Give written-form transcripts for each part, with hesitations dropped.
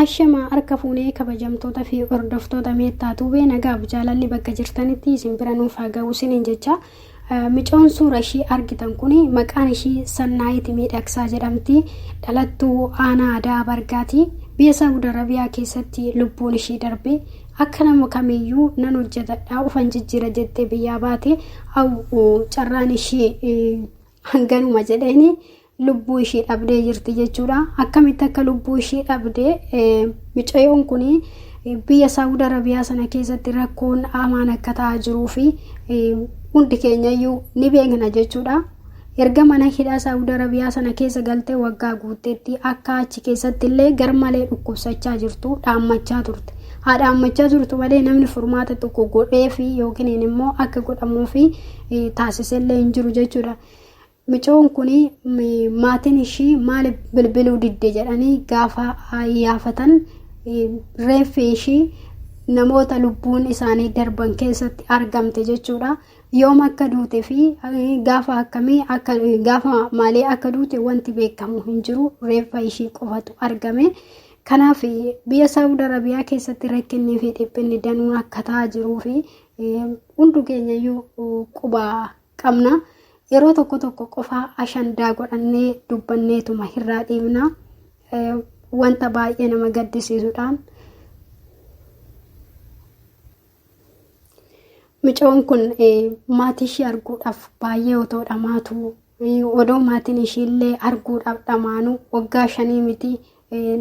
Ashama harka fuunee kabajamtoota fi hordoftoota meettaatu bee nagaaf jaalalli bakka jirtanitti isin bira nuuf haa ga'u isiniin jecha. Micoon suura ishii argitan kun maqaan ishii Sannaayit Miidhagsaa jedhamti. Dhalattuu aanaa Adaa Bargaati. Biyya Saawud Arabiyaa keessatti lubbuun ishii darbe. Akka nama kamiyyuu nan hojjetadha ufan jijjiira jettee biyyaa baate carraan ishii hanganuma jedheeni lubbuu ishii dhabdee jirti jechuudha. Akkamitti akka lubbuu ishii dhabdee micoon kun biyya Saawud Arabiyaa sana keessatti rakkoon hamaan akka ta'aa jiruu fi hundi keenyayyuu ni beekna jechuudha. Erga mana hidhaa Saawud Arabiyaa sana keessa galtee waggaa guutteetti akka achi keessatti illee garmalee dhukkubsachaa jirtu dhaammachaa turte. Dhaammachaa turtu malee namni furmaata tokko godhee fi yookiin immoo akka godhamuu fi taasisellee hin jiru jechuudha. Micoon kun maatiin ishii maal bilbiluu didde jedhanii gaafa yaafatan reeffi ishii namoota lubbuun isaanii darban keessatti argamte jechuudha. Yoom akka duute fi gaafa akkamii gaafa maalii akka duute wanti beekamu hin jiru. Reeffa ishii qofatu argame. Kanaaf biyya Saawud Arabiyaa keessatti rakkinni fi dhiphinni danuun akka ta'aa jiruu fi hundi keenyayyuu quba qabna. Yeroo tokko qofa ashandaa godhannee dubbanneetuma irraa dhiibna. Wanta baay'ee nama gaddisiisuudhaan. Micoon kun maatii ishii arguudhaaf baay'ee otoo dhamaatu odoo maatiin ishiillee arguudhaaf dhamaanu waggaa 5 miti.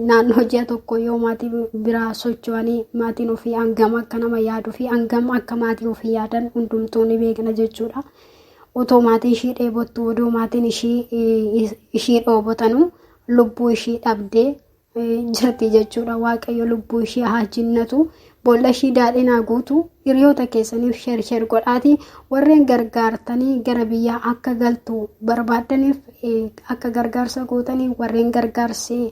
Naannoo ji'a tokko yoo maatii biraa socho'anii maatiin ofii hangam akka nama yaaduu fi hangam akka maatii ofii yaadan hundumtuu ni beekna jechuudha. Otoo maatii ishii dheebottu odoo maatiin ishii dhoobotanu lubbuu ishii dhabdee jirti jechuudha. Waaqayyo lubbuu ishii haa jinnatu. Boolla ishii daadhinaa guutu hiriyoota keessaniif sheer godhaati. Warreen gargaartanii gara biyyaa akka galtu barbaadaniif akka gargaarsa gootanii warreen gargaarsee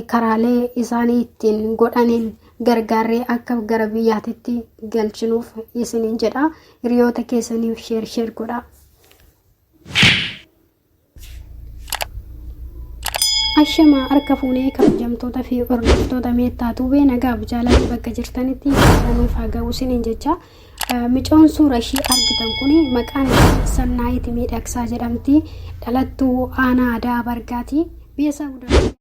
karaalee isaanii ittiin godhaniin gargaarree akka gara biyyaatitti galchinuuf isiniin jedha. Hiriyoota keessaniif sheer godhaa. Ashama harka fuunee kabajamtoota fi hordoftoota meettaatu bee nagaaf jaalalli bakka jirtanitti nuuf haa ga'u isiniin jecha. Micoon suura ishii argitan kun maqaan ishii Sannaayit Miidhagsaa jedhamti. Dhalattuu aanaa Adaa Bargaati. Biyya Saawud